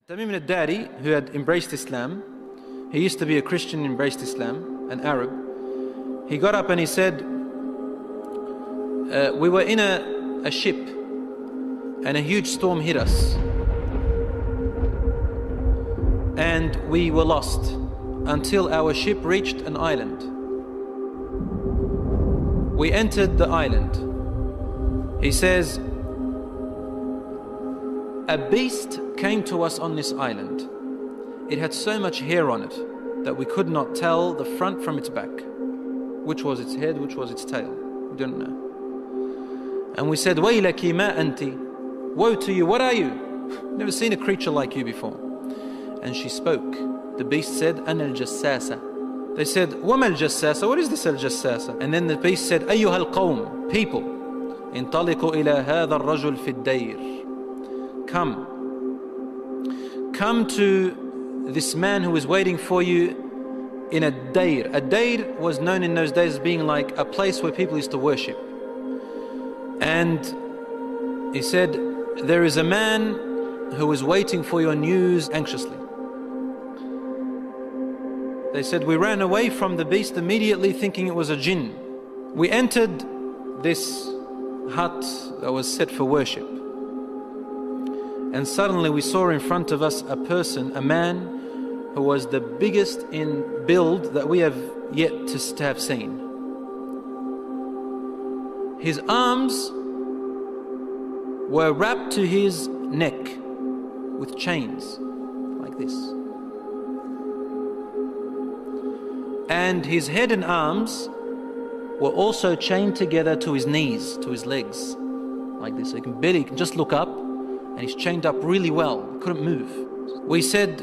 Tamim Ad-Dari, who had embraced Islam, he used to be a Christian, embraced Islam, an Arab. He got up and he said, we were in a ship and a huge storm hit us and we were lost until our ship reached an island. We entered the island. He says, a beast came to us on this island. It had so much hair on it that we could not tell the front from its back. Which was its head, which was its tail. We don't know. And we said, Waylaki ma anti. Woe to you, what are you? Never seen a creature like you before. And she spoke. The beast said, Ana al-Jassasa. They said, Wama al-Jassasa? What is this al-Jassasa? And then the beast said, Ayyuha al-Qawm, people. Intaliqu ila hadha al-Rajul fi al-Dair. Come to this man who is waiting for you in a dair. A dair was known in those days as being like a place where people used to worship. And he said, there is a man who is waiting for your news anxiously. They said, we ran away from the beast immediately thinking it was a jinn. We entered this hut that was set for worship. And suddenly we saw in front of us a person, a man who was the biggest in build that we have yet to have seen. His arms were wrapped to his neck with chains like this. And his head and arms were also chained together to his knees, to his legs, like this. So he can just look up. And he's chained up really well, couldn't move. We said,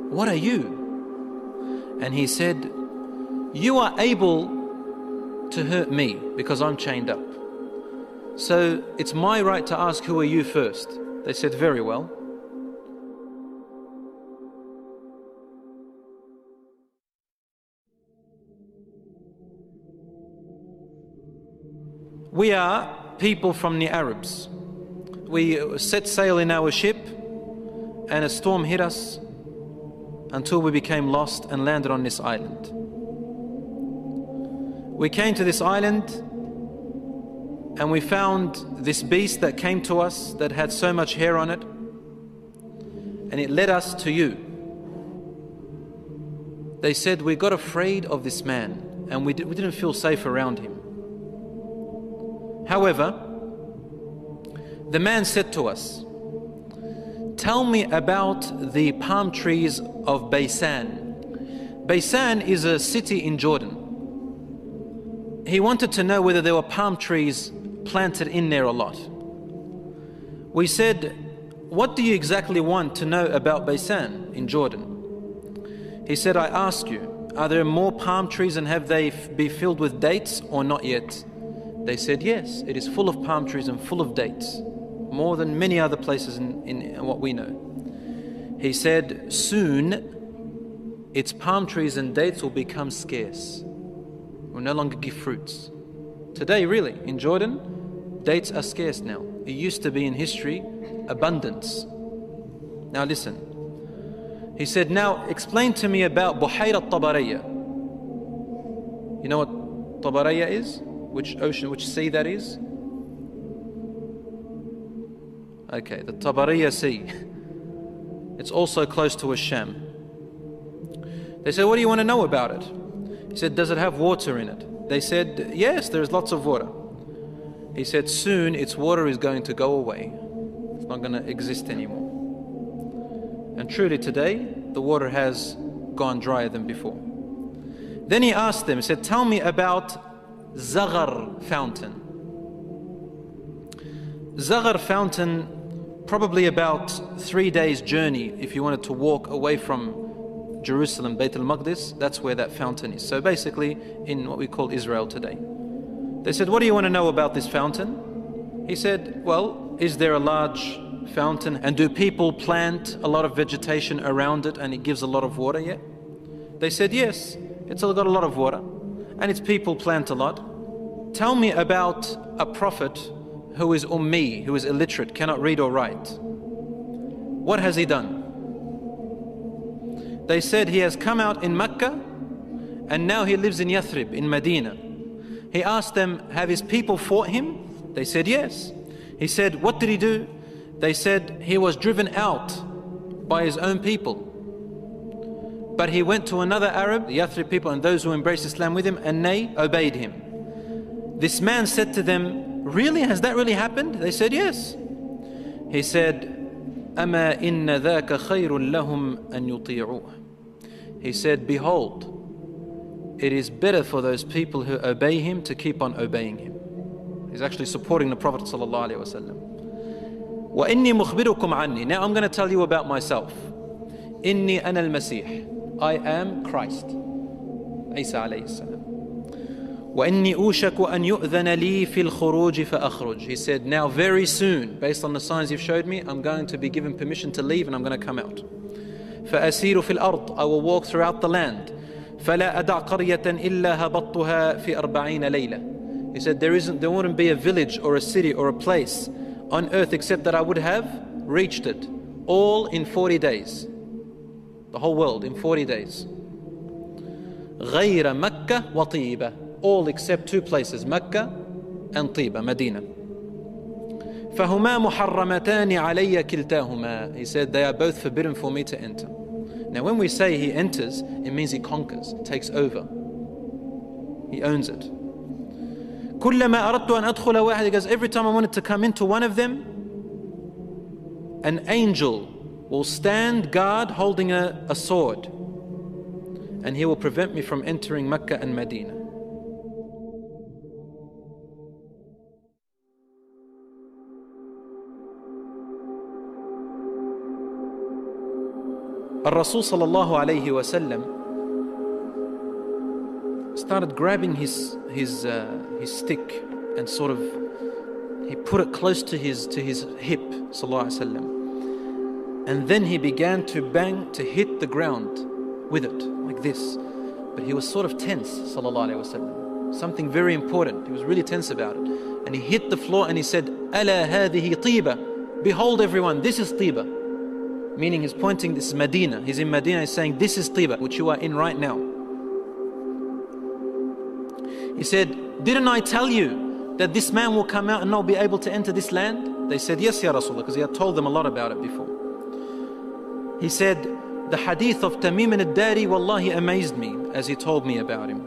what are you? And he said, you are able to hurt me because I'm chained up. So it's my right to ask, who are you first? They said, very well. We are people from the Arabs. We set sail in our ship and a storm hit us until we became lost and landed on this island. We came to this island and we found this beast that came to us that had so much hair on it, and it led us to you. They said we got afraid of this man and we didn't feel safe around him. However, the man said to us, tell me about the palm trees of Baysan. Baysan is a city in Jordan. He wanted to know whether there were palm trees planted in there or not. We said, what do you exactly want to know about Baysan in Jordan? He said, I ask you, are there more palm trees and have they be filled with dates or not yet? They said, yes, it is full of palm trees and full of dates. More than many other places in what we know. He said, soon its palm trees and dates will become scarce. Will no longer give fruits. Today, really, in Jordan, dates are scarce now. It used to be in history, abundance. Now listen. He said, now explain to me about Buhayra Tabariyya. You know what Tabariyya is? Which ocean, which sea that is? Okay, the Tabariyya Sea. It's also close to Sham. They said, what do you want to know about it? He said, does it have water in it? They said, yes, there's lots of water. He said, soon its water is going to go away. It's not going to exist anymore. And truly today, the water has gone drier than before. Then he asked them, he said, tell me about Zaghar fountain. Zaghar fountain, probably about 3 days journey if you wanted to walk away from Jerusalem, Bayt al-Maqdis, that's where that fountain is. So basically in what we call Israel today. They said, what do you want to know about this fountain? He said, well, is there a large fountain and do people plant a lot of vegetation around it and it gives a lot of water yet? They said, yes, it's got a lot of water and its people plant a lot. Tell me about a prophet who is ummi, who is illiterate, cannot read or write. What has he done? They said he has come out in Mecca and now he lives in Yathrib, in Medina. He asked them, have his people fought him? They said yes. He said, what did he do? They said he was driven out by his own people. But he went to another Arab, the Yathrib people and those who embraced Islam with him, and they obeyed him. This man said to them, really? Has that really happened? They said yes. He said, أَمَا إِنَّ ذَاكَ خَيْرٌ لَهُمْ أَن يُطِيعُوهُ. He said, behold, it is better for those people who obey him to keep on obeying him. He's actually supporting the Prophet ﷺ. وَإِنِّي مُخْبِرُكُمْ عَنِّي. Now I'm going to tell you about myself. إِنِّي أَنَا الْمَسِيحِ. I am Christ. Isa alayhi salam. وَإِنِّي أُوشَكُ أَن يُؤْذَنَ لِي فِي الْخُرُوجِ فَأَخْرُجْ. He said, now very soon, based on the signs you've showed me, I'm going to be given permission to leave and I'm going to come out. فَأَسِيرُ فِي الْأَرْضِ. I will walk throughout the land. فَلَا أَدَعْ قَرْيَةً إِلَّا هَبَطْتُهَا فِي 40 لَيْلَةً. He said, there wouldn't be a village or a city or a place on earth except that I would have reached it, all in 40 days. The whole world in 40 days. غَيْرَ مَكَّةَ وَطِيبَةَ. All except two places, Mecca and Tiba, Medina. فَهُمَا مُحَرَّمَتَانِ عَلَيَّ كِلْتَاهُمَا. He said, they are both forbidden for me to enter. Now when we say he enters, it means he conquers, takes over. He owns it. كُلَّمَا أَرَدْتُ أَنْ أَدْخُلَ وَاحِدٍ. He goes, every time I wanted to come into one of them, an angel will stand guard holding a sword, and he will prevent me from entering Mecca and Medina. Al-Rasul sallallahu alayhi wa sallam started grabbing his stick and sort of, he put it close to his hip, sallallahu alayhi wa sallam. And then he began to bang, to hit the ground with it, like this. But he was sort of tense, sallallahu alayhi wa sallam. Something very important. He was really tense about it. And he hit the floor and he said, أَلَا هَذِهِ طِيبَةٌ. Behold everyone, this is Tiba. Meaning he's pointing, this is Medina. He's in Medina, he's saying, this is Tiba, which you are in right now. He said, didn't I tell you that this man will come out and not be able to enter this land? They said, yes, Ya Rasulullah, because he had told them a lot about it before. He said, the hadith of Tamim Ad-Dari, wallahi, amazed me as he told me about him.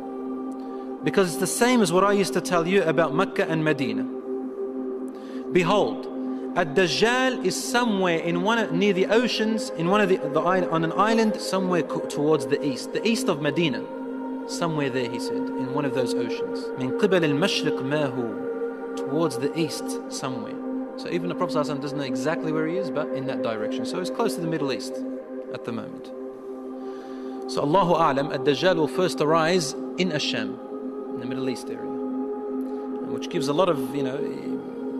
Because it's the same as what I used to tell you about Mecca and Medina. Behold, Dajjal is somewhere in near the oceans, in one of on an island somewhere towards the east of Medina. Somewhere there, he said, in one of those oceans. Min qibal al-mashriq ma hu, towards the east somewhere. So even the Prophet ﷺ doesn't know exactly where he is, but in that direction. So he's close to the Middle East at the moment. So Allahu A'lam, Ad-Dajjal will first arise in Asham, in the Middle East area, which gives a lot of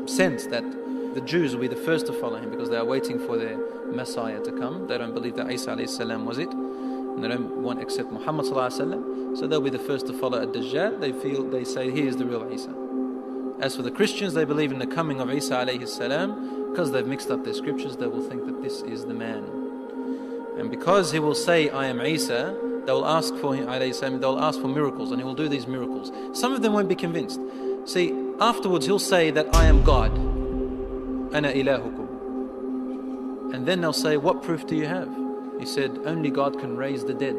sense that the Jews will be the first to follow him because they are waiting for their Messiah to come. They don't believe that Isa alayhi salam was it, and they don't want to accept Muhammad sallallahu alayhi wa sallam. So they'll be the first to follow Ad-Dajjal. They say he is the real Isa. As for the Christians, they believe in the coming of Isa alayhi salam. Because they've mixed up their scriptures, they will think that this is the man. And because he will say, I am Isa, they will ask for him alayhi salam, they will ask for miracles, and he will do these miracles. Some of them won't be convinced. See, afterwards he'll say that I am God. Ana ilahukum. And then they'll say, what proof do you have? He said, only God can raise the dead.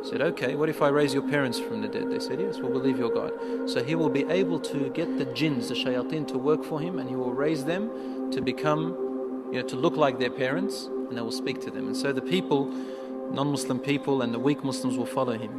He said, okay, what if I raise your parents from the dead? They said, yes, we'll believe your God. So he will be able to get the jinns, the shayateen, to work for him, and he will raise them to become, to look like their parents, and they will speak to them. And so the people, non-Muslim people and the weak Muslims will follow him.